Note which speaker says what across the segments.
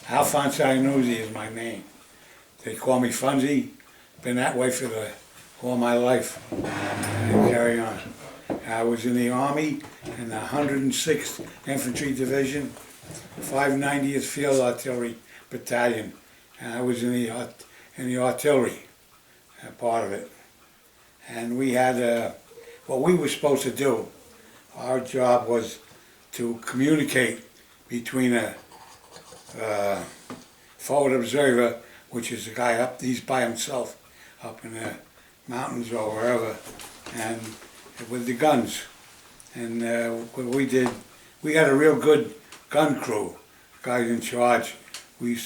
Speaker 1: Alphonse Iannuzzi is my name. They call me Funzy. Been that way for all my life. And carry on. I was in the Army in the 106th Infantry Division, 590th Field Artillery Battalion. And I was in the artillery part of it. And we had, what we were supposed to do, our job was to communicate between a forward observer, which is a guy up, he's by himself, up in the mountains or wherever, and with the guns. And what we did, we had a real good gun crew, guys in charge. We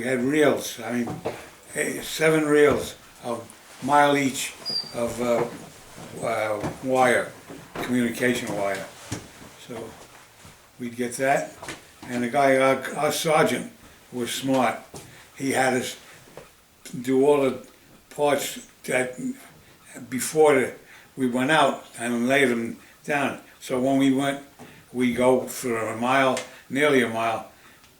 Speaker 1: had reels, 7 reels of mile each of wire, communication wire. So we'd get that, and the guy, our sergeant, was smart. He had us do all the parts that before we went out and laid them down. So when we go for a mile, nearly a mile,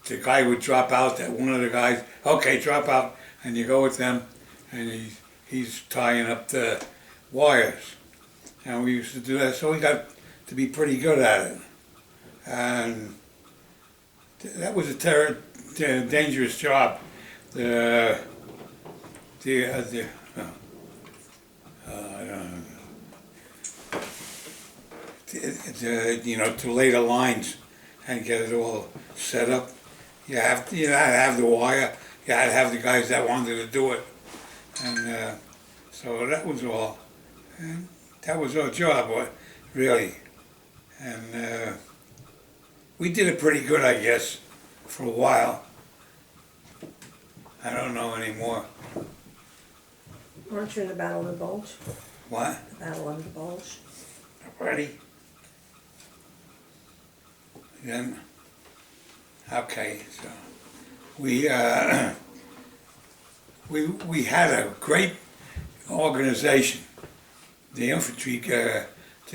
Speaker 1: the guy would drop out, that one of the guys, okay, drop out, and you go with them, and he's tying up the wires. And we used to do that, so we got to be pretty good at it. And that was a dangerous job. To lay the lines and get it all set up. You had to have the wire. You had to have the guys that wanted to do it, and so that was all. And that was our job, really. And we did it pretty good, I guess, for a while. I don't know anymore.
Speaker 2: Weren't you in the Battle of the Bulge?
Speaker 1: What?
Speaker 2: The Battle of the Bulge.
Speaker 1: Ready? Then, okay, so we had a great organization. The infantry, the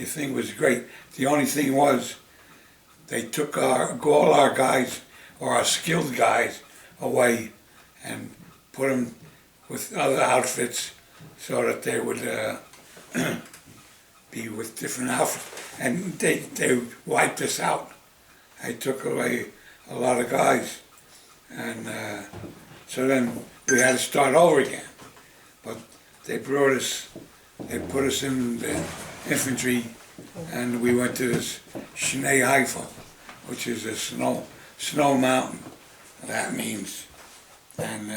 Speaker 1: thing was great. The only thing was, they took all our guys, or our skilled guys, away and put them with other outfits so that they would be with different outfits. And they wiped us out. They took away a lot of guys. And so then we had to start over again. But they put us in the infantry, and we went to this Schnee Eifel, which is a snow mountain, that means. And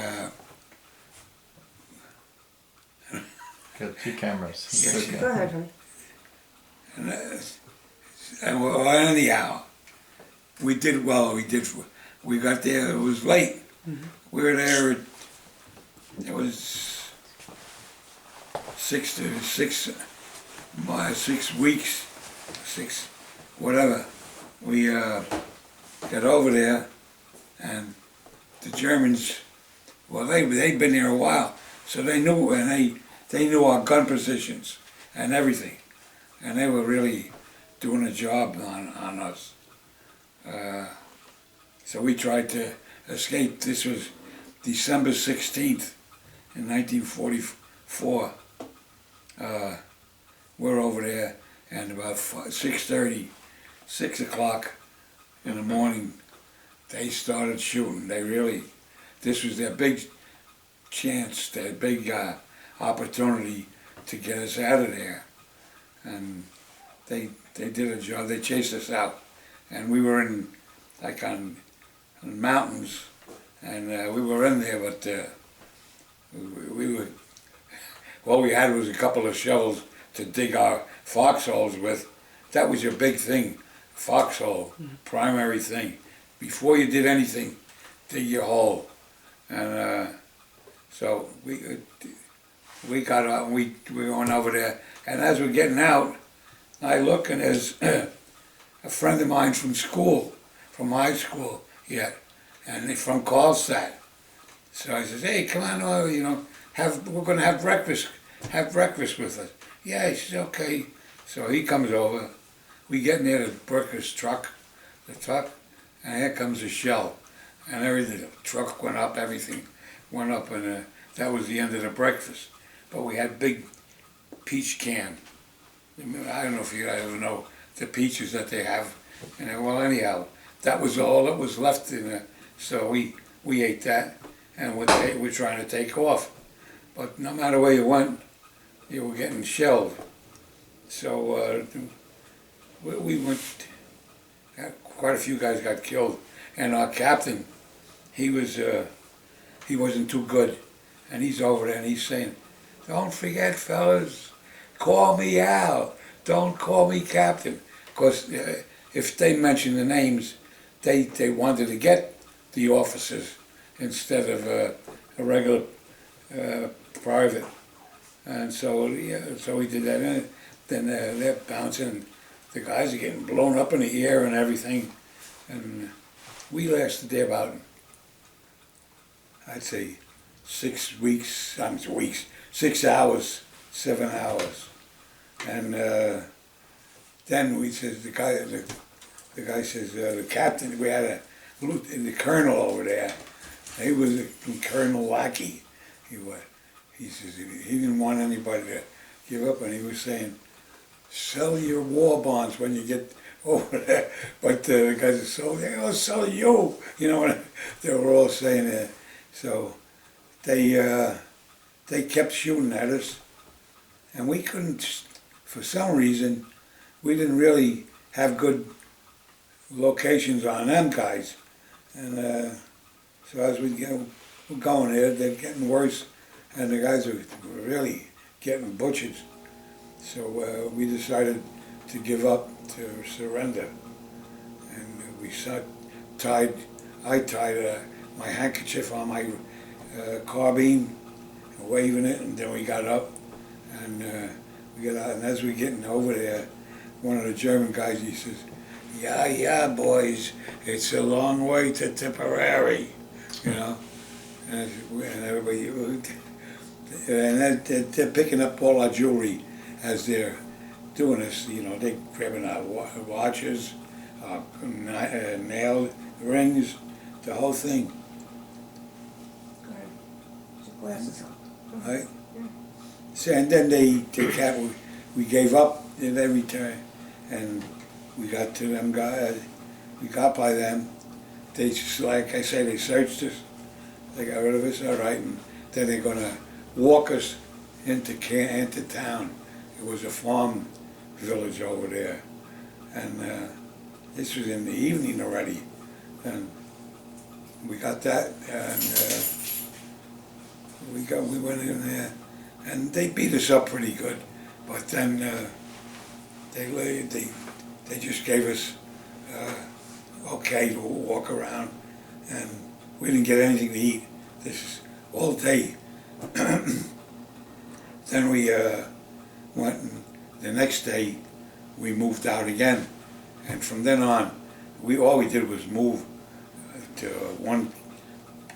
Speaker 3: got 2 cameras.
Speaker 1: Yes.
Speaker 2: Go ahead, honey.
Speaker 1: And well, anyhow, we did well. We got there. It was late. Mm-hmm. We were there. It was 6 weeks, whatever. We got over there, and the Germans, well, they'd been there a while, so they knew, and they knew our gun positions and everything, and they were really doing a job on us. So we tried to escape. This was December 16th in 1944. We're over there, and about 6:30, 6 o'clock in the morning, they started shooting. This was their big chance, their big opportunity to get us out of there. And they did a job. They chased us out, and we were in on mountains, and we were in there, but we were. All we had was a couple of shovels to dig our foxholes with. That was your big thing, foxhole, primary thing. Before you did anything, dig your hole. And so we got out, and we went over there. And as we're getting out, I look, and there's a friend of mine from school, from high school yet, and he's from Karlstad. So I says, hey, come on, we're going to have breakfast. Have breakfast with us. Yeah, he says, okay. So he comes over. We get near the Brooker's truck, and here comes a shell. and everything. The truck went up, everything went up, and that was the end of the breakfast. But we had big peach can. I don't know if you guys know the peaches that they have. And well, anyhow, that was all that was left in the, so we ate that, and we're trying to take off. But no matter where you went, you were getting shelled. So we went, quite a few guys got killed. And our captain, he wasn't too good. And he's over there and he's saying, "Don't forget, fellas, call me Al. Don't call me Captain." Because if they mention the names, they wanted to get the officers instead of a regular private. And so, yeah, so we did that. And then they're bouncing. The guys are getting blown up in the air and everything. And we lasted there about, I'd say, 6 weeks, 6 hours, 7 hours. And then we says, the guy says, the captain, we had the colonel over there. He was a Colonel Lackey. He says he didn't want anybody to give up, and he was saying, "Sell your war bonds when you get over there." But the guys said, "They're gonna sell you," you know. They were all saying that. So they kept shooting at us, and we couldn't. For some reason, we didn't really have good locations on them guys, and so as we we're going there, they're getting worse, and the guys were really getting butchered. So we decided to give up, to surrender, and I tied my handkerchief on my carbine, waving it, and then we got up, and we got out, and as we're getting over there, one of the German guys, he says, yeah, boys, it's a long way to Tipperary," you know, and everybody, and they're picking up all our jewelry as they're doing this, you know, they're grabbing our watches, nail rings, the whole thing.
Speaker 2: Go ahead. Put your glasses on.
Speaker 1: Right? So, and then we gave up in every turn, and we got to them guys, we got by them. They just, like I say, they searched us, they got rid of us, all right, and then they're gonna walk us into town. It was a farm village over there, and this was in the evening already, and we got that, and we went in there, and they beat us up pretty good, but then they just gave us okay to walk around, and we didn't get anything to eat. This is all day. Then we went, and the next day we moved out again, and from then on, all we did was move to one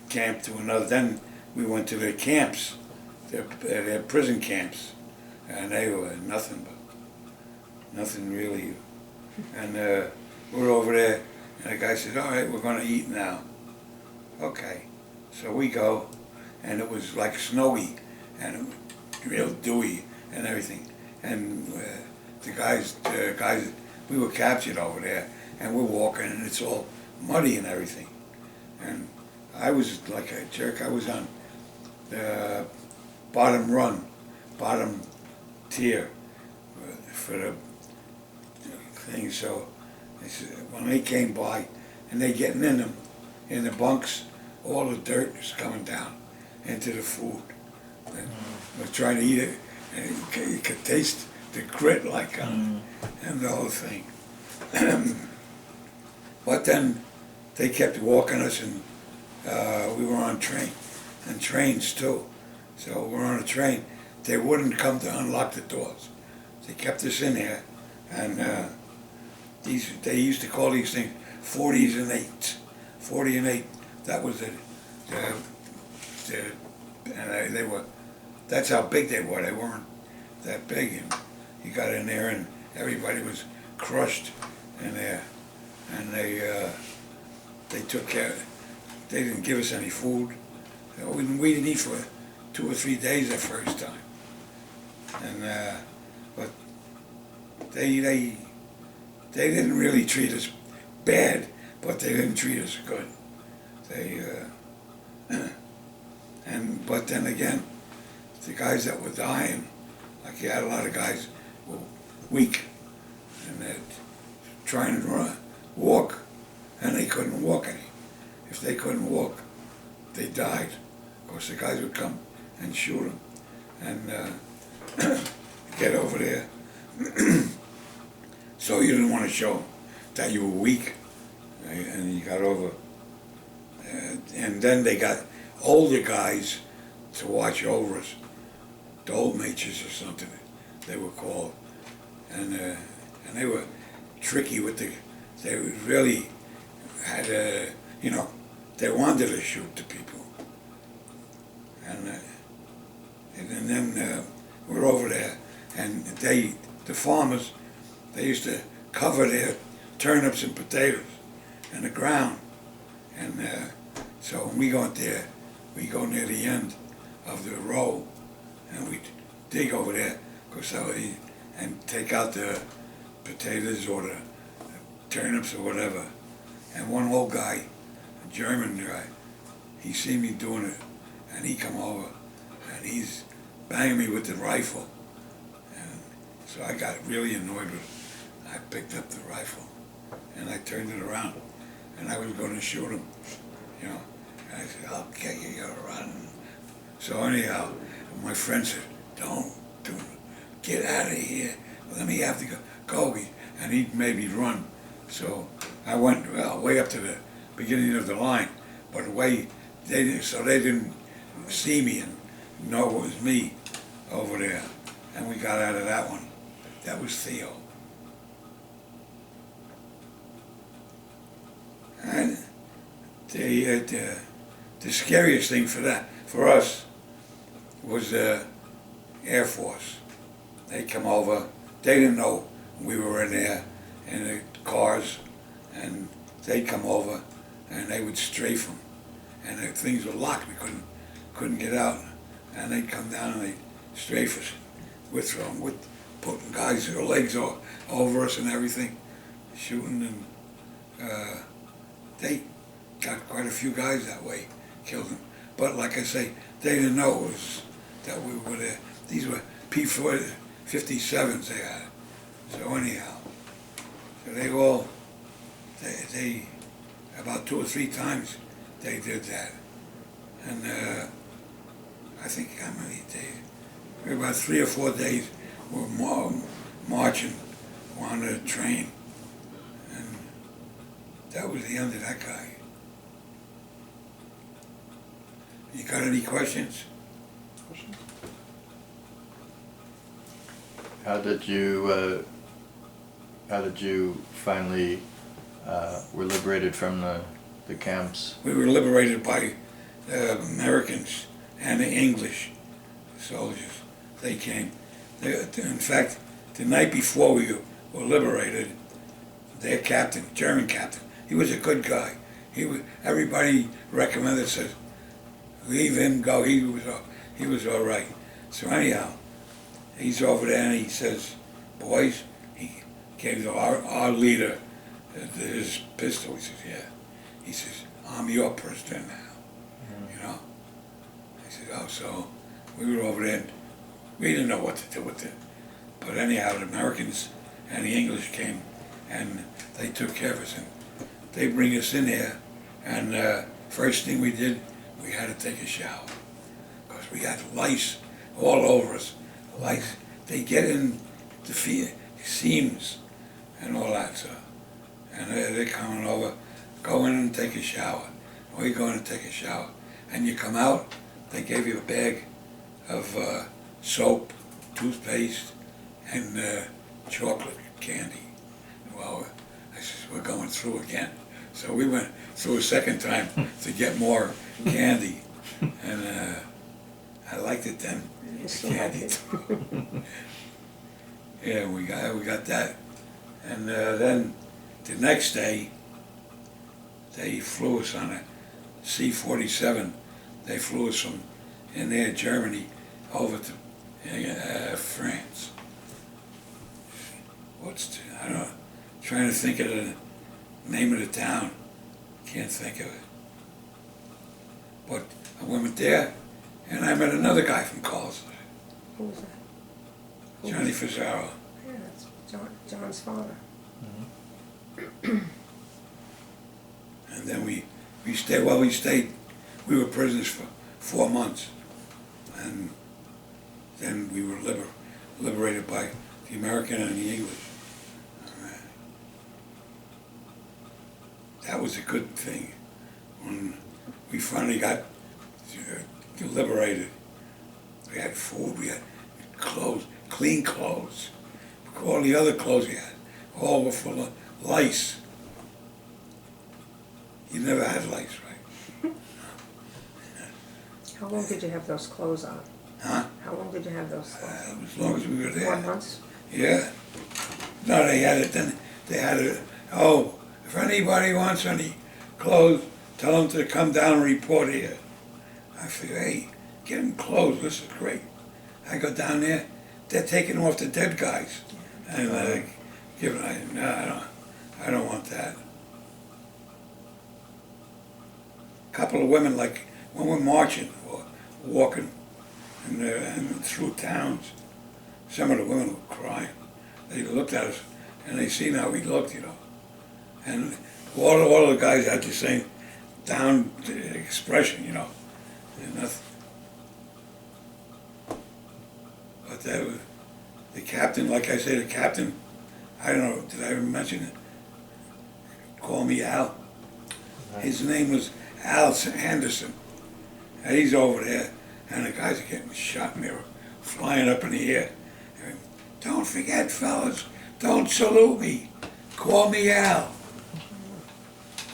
Speaker 1: camp to another. Then we went to their camps, their prison camps, and they were nothing really. And we're over there, and the guy says, "All right, we're going to eat now." Okay, so we go, and it was like snowy, and real dewy and everything. And the guys, we were captured over there, and we're walking, and it's all muddy and everything. And I was like a jerk. I was on the bottom tier for the thing. So when they came by, and they getting in them, in the bunks, all the dirt is coming down into the food. And we're trying to eat it, and you could taste the grit like and the whole thing. But then they kept walking us, and we were on trains too. So we're on a train. They wouldn't come to unlock the doors. They kept us in there, and they used to call these things 40s and 8s. 40 and 8. That was and they were. That's how big they were. They weren't that big, and you got in there, and everybody was crushed in there, and they took care. they didn't give us any food. We didn't eat for 2 or 3 days the first time. And but they didn't really treat us bad, but they didn't treat us good. They but then again, the guys that were dying, like you had a lot of guys were weak, and they're trying to walk, and they couldn't walk any. If they couldn't walk, they died. Of course, the guys would come and shoot them, and get over there. So you didn't want to show that you were weak, right? And you got over. And then they got older guys to watch over us, the old mages or something they were called, and they were tricky with they really had they wanted to shoot the people, and then we're over there, and the farmers, they used to cover their turnips and potatoes in the ground, and so when we got there, we go near the end of the row, and we dig over there, and take out the potatoes or the turnips or whatever. And one old guy, a German guy, he seen me doing it, and he come over, and he's banging me with the rifle. And so I got really annoyed with it. I picked up the rifle, and I turned it around, and I was going to shoot him, And I said, okay, you gotta run. So anyhow, my friend said, don't get out of here. Let me have to go. And he made me run. So I went way up to the beginning of the line, but they didn't see me and know it was me over there. And we got out of that one. That was Theo. And the scariest thing for us was the Air Force. They come over. They didn't know we were in there in the cars, and they'd come over and they would strafe them, and the things were locked. We couldn't get out, and they'd come down and they'd strafe us with putting guys' their legs over us and everything, shooting, and they got quite a few guys that way, killed them. But like I say, they didn't know that we were there. These were P-57s they had. So anyhow, so they about 2 or 3 times they did that. And I think how many days? About 3 or 4 days we were marching on the train. And that was the end of that guy. You got any questions?
Speaker 3: How did you finally were liberated from the camps?
Speaker 1: We were liberated by the Americans and the English soldiers. They came. In fact, the night before we were liberated, their captain, German captain, he was a good guy. Everybody recommended, said, leave him go. He was all right. So anyhow, he's over there and he says, boys, he gave our leader his pistol. He says, yeah. He says, I'm your prisoner now. I said, oh, so we were over there and we didn't know what to do with it. But anyhow, the Americans and the English came and they took care of us. And they bring us in here, and first thing we did, we had to take a shower because we had lice all over us. Lice, they get in the seams and all that stuff. And they're coming over, go in and take a shower. We go in and take a shower. And you come out, they gave you a bag of soap, toothpaste, and chocolate candy. Well, I said, we're going through again. So we went through a second time to get more candy. And I liked it then, the candy. Yeah, we got that. And then the next day, they flew us on a C-47. They flew us from in there, Germany, over to France. I don't know, trying to think of the name of the town. Can't think of it. But I went there, and I met another guy from Carlsbad,
Speaker 2: Who was that? Who
Speaker 1: Johnny
Speaker 2: was-
Speaker 1: Fazaro.
Speaker 2: Yeah, that's John's father.
Speaker 1: And then we stayed, we were prisoners for 4 months. And then we were liberated by the American and the English. That was a good thing. When we finally got liberated, we had food, we had clothes, clean clothes. All the other clothes we had, all were full of lice. You never had lice, right?
Speaker 2: How long did you have those clothes on?
Speaker 1: Huh?
Speaker 2: How long did you have those clothes on?
Speaker 1: As long as we were there.
Speaker 2: 4 months?
Speaker 1: Yeah. No, they had it then. They had it. Oh, if anybody wants any clothes, tell them to come down and report here. I figure, hey, get them clothes. This is great. I go down there. They're taking off the dead guys, and I don't want that. A couple of women, like when we're marching or walking and through towns, some of the women were crying. They looked at us and they seen how we looked, and all the guys had the same down expression, and nothing. But the captain, like I say, the captain, I don't know, did I ever mention it? Call me Al. His name was Al Anderson. And he's over there, and the guys are getting shot and they were flying up in the air. And, don't forget, fellas, don't salute me. Call me Al.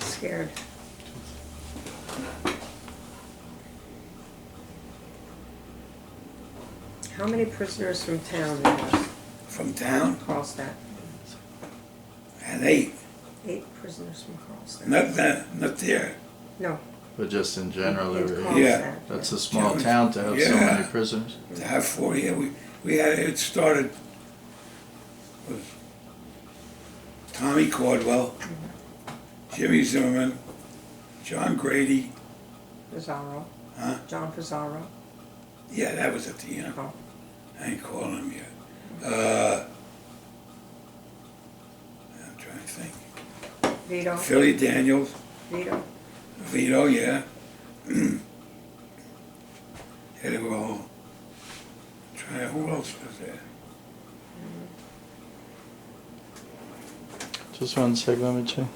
Speaker 2: Scared. How many prisoners from town there was?
Speaker 1: From town,
Speaker 2: Carlsbad.
Speaker 1: and 8.
Speaker 2: 8 prisoners from Carlsbad.
Speaker 1: Not there.
Speaker 2: No.
Speaker 3: But just in general,
Speaker 2: in
Speaker 3: there were-
Speaker 2: Carlsbad,
Speaker 1: Yeah.
Speaker 3: that's a small
Speaker 1: Yeah.
Speaker 3: town to have so
Speaker 1: Yeah.
Speaker 3: many prisoners.
Speaker 1: To have 4, yeah, we had, it started with Tommy Caldwell, Jimmy Zimmerman, John Grady,
Speaker 2: Pizarro.
Speaker 1: huh?
Speaker 2: John Pizarro.
Speaker 1: Yeah, that was at the end.
Speaker 2: Oh.
Speaker 1: I ain't calling him yet. I'm trying to think.
Speaker 2: Vito.
Speaker 1: Philly Daniels,
Speaker 2: Vito.
Speaker 1: Vito, yeah. Yeah, they were all trying. Who else was there?
Speaker 3: Just one sec, let me check.